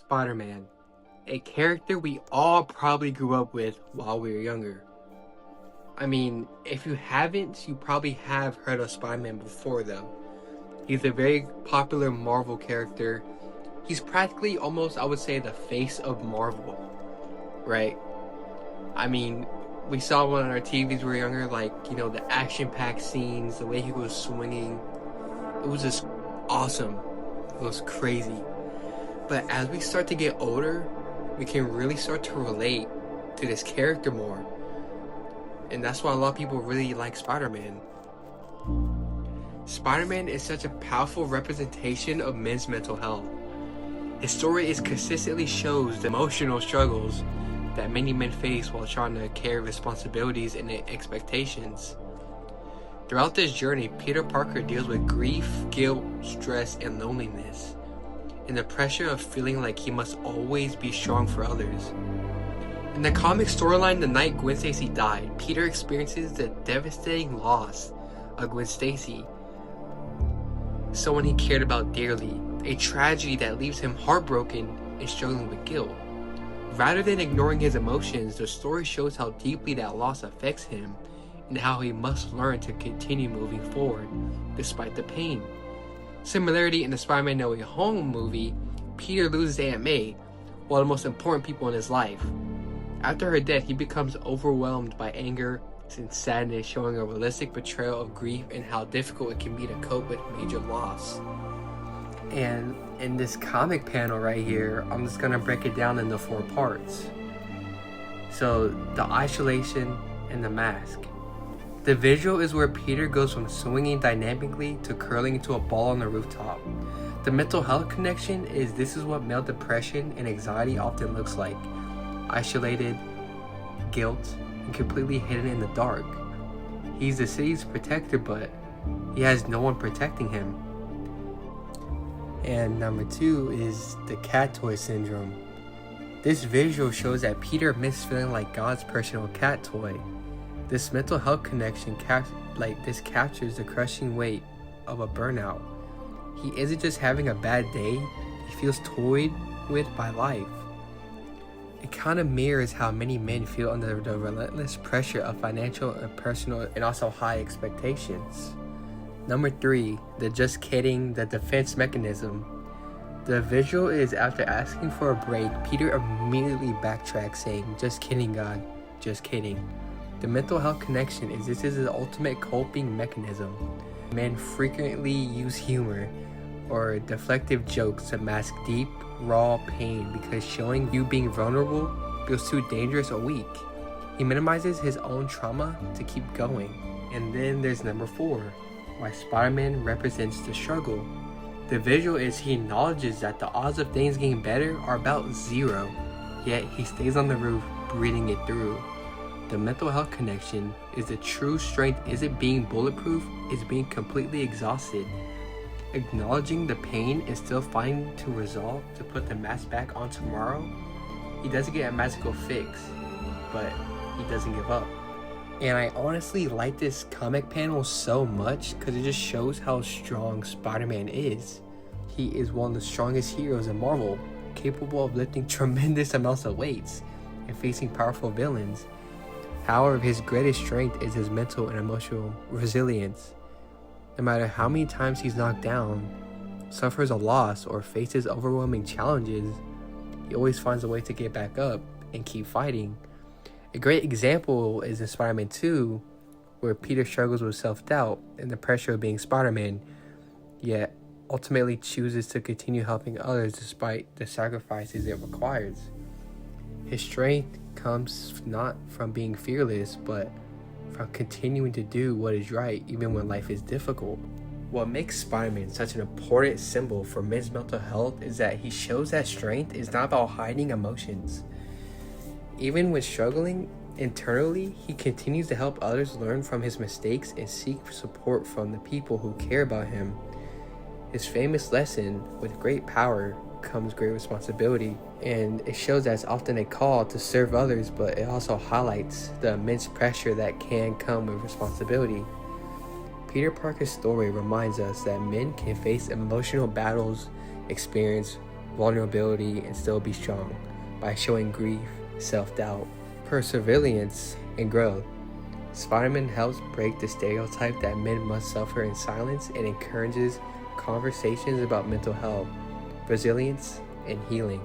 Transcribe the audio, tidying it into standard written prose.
Spider-Man, a character we all probably grew up with while we were younger. I mean, if you haven't, you probably have heard of Spider-Man before though. He's a very popular Marvel character. He's practically almost, I would say, the face of Marvel, right? I mean, we saw one on our TVs when we were younger, like, the action-packed scenes, the way he was swinging. It was just awesome. It was crazy. But as we start to get older, we can really start to relate to this character more. And that's why a lot of people really like Spider-Man. Spider-Man is such a powerful representation of men's mental health. His story consistently shows the emotional struggles that many men face while trying to carry responsibilities and expectations. Throughout this journey, Peter Parker deals with grief, guilt, stress, and loneliness, and the pressure of feeling like he must always be strong for others. In the comic storyline, the night Gwen Stacy died, Peter experiences the devastating loss of Gwen Stacy, someone he cared about dearly, a tragedy that leaves him heartbroken and struggling with guilt. Rather than ignoring his emotions, the story shows how deeply that loss affects him and how he must learn to continue moving forward despite the pain. Similarly, in the Spider-Man No Way Home movie, Peter loses Aunt May, one of the most important people in his life. After her death, he becomes overwhelmed by anger and sadness, showing a realistic portrayal of grief and how difficult it can be to cope with major loss. And in this comic panel right here, I'm just gonna break it down into 4 parts. So, the isolation and the mask. The visual is where Peter goes from swinging dynamically to curling into a ball on the rooftop. The mental health connection is this is what male depression and anxiety often looks like. Isolated, guilt, and completely hidden in the dark. He's the city's protector, but he has no one protecting him. And number 2 is the cat toy syndrome. This visual shows that Peter missed feeling like God's personal cat toy. This mental health connection captures the crushing weight of a burnout. He isn't just having a bad day, he feels toyed with by life. It kind of mirrors how many men feel under the relentless pressure of financial and personal and also high expectations. Number 3, the just kidding, the defense mechanism. The visual is after asking for a break, Peter immediately backtracks saying, "Just kidding, God, just kidding." The mental health connection is this is the ultimate coping mechanism. Men frequently use humor or deflective jokes to mask deep, raw pain because showing you being vulnerable feels too dangerous or weak. He minimizes his own trauma to keep going. And then there's number 4, why Spider-Man represents the struggle. The visual is he acknowledges that the odds of things getting better are about 0, yet he stays on the roof breathing it through. The mental health connection is the true strength isn't being bulletproof, it's being completely exhausted. Acknowledging the pain and still finding to resolve to put the mask back on tomorrow. He doesn't get a magical fix, but he doesn't give up. And I honestly like this comic panel so much because it just shows how strong Spider-Man is. He is one of the strongest heroes in Marvel, capable of lifting tremendous amounts of weights and facing powerful villains. However, his greatest strength is his mental and emotional resilience. No matter how many times he's knocked down, suffers a loss, or faces overwhelming challenges, he always finds a way to get back up and keep fighting. A great example is in Spider-Man 2, where Peter struggles with self-doubt and the pressure of being Spider-Man, yet ultimately chooses to continue helping others despite the sacrifices it requires. His strength comes not from being fearless, but from continuing to do what is right even when life is difficult. What makes Spider-Man such an important symbol for men's mental health is that he shows that strength is not about hiding emotions. Even when struggling internally, he continues to help others learn from his mistakes and seek support from the people who care about him. His famous lesson, "With great power comes great responsibility," and it shows that it's often a call to serve others, but it also highlights the immense pressure that can come with responsibility. Peter Parker's story reminds us that men can face emotional battles, experience vulnerability, and still be strong by showing grief, self-doubt, perseverance, and growth. Spider-Man helps break the stereotype that men must suffer in silence and encourages conversations about mental health, resilience, and healing.